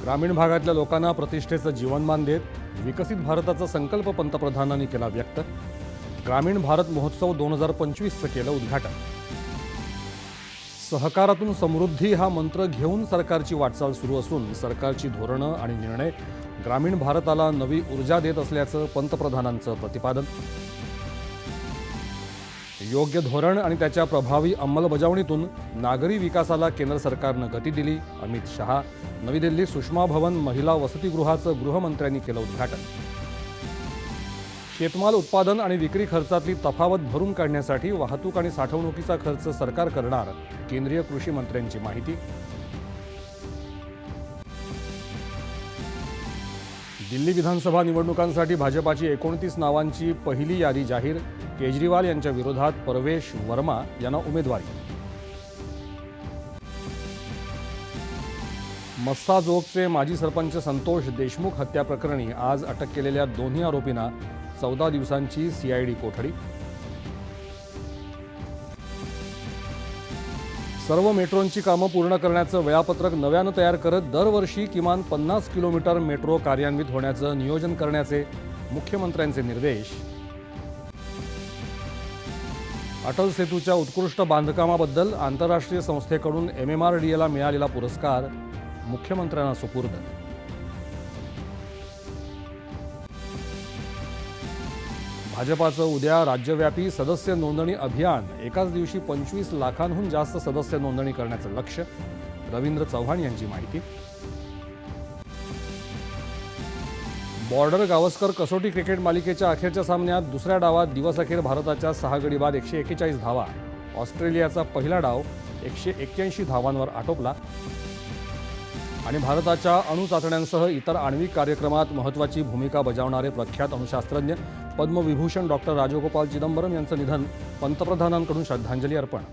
ग्रामीण भागातल्या लोकांना प्रतिष्ठेचं जीवनमान देत विकसित भारताचा संकल्प पंतप्रधानांनी केला व्यक्त। ग्रामीण भारत महोत्सव 2025चं केलं उद्घाटन। सहकारातून समृद्धी हा मंत्र घेऊन सरकारची वाटचाल सुरू असून सरकारची धोरणं आणि निर्णय ग्रामीण भारताला नवी ऊर्जा देत असल्याचं पंतप्रधानांचं प्रतिपादन। योग्य धोरण आणि त्याच्या प्रभावी अंमलबजावणीतून नागरी विकासाला केंद्र सरकारनं गती दिली। अमित शहा। नवी दिल्ली सुषमा भवन महिला वसतिगृहाचं गृहमंत्र्यांनी केलं उद्घाटन। शेतमाल उत्पादन आणि विक्री खर्चातली तफावत भरून काढण्यासाठी वाहतूक आणि साठवणुकीचा खर्च सरकार करणार, केंद्रीय कृषी मंत्र्यांची माहिती। दिल्ली विधानसभा निवडणुकांसाठी भाजपाची 29 नावांची पहिली यादी जाहीर। केजरीवाल यांच्या विरोधात परवेश वर्मा यांना उमेदवारी। मस्साजोगचे माजी सरपंच संतोष देशमुख हत्या प्रकरणी आज अटक केलेल्या दोन्ही आरोपींना 14 दिवसांची सीआयडी कोठडी। सर्व मेट्रोंची कामं पूर्ण करण्याचं वेळापत्रक नव्यानं तयार करत दरवर्षी किमान 50 किलोमीटर मेट्रो कार्यान्वित होण्याचं नियोजन करण्याचे मुख्यमंत्र्यांचे निर्देश। अटल सेतूच्या उत्कृष्ट बांधकामाबद्दल आंतरराष्ट्रीय संस्थेकडून MMRDAला मिळालेला पुरस्कार मुख्यमंत्र्यांना सुपूर्द। भाजपाचं उद्या राज्यव्यापी सदस्य नोंदणी अभियान। एकाच दिवशी 25 लाखांहून जास्त सदस्य नोंदणी करण्याचं लक्ष्य। रवींद्र चव्हाण यांची माहिती। बॉर्डर गावस्कर कसोटी क्रिकेट मालिकेच्या अखेरच्या सामन्यात दुसऱ्या डावात दिवसअखेर भारताच्या 6 गडी बाद 141 धावा। ऑस्ट्रेलियाचा पहिला डाव 181 धावांवर आटोपला आणि भारताच्या अणुचाचण्यांसह इतर आण्विक कार्यक्रमात महत्त्वाची भूमिका बजावणारे प्रख्यात अणुशास्त्रज्ञ पद्मविभूषण डॉक्टर राजगोपाल चिदंबरम यांचं निधन। पंतप्रधानांकडून श्रद्धांजली अर्पण।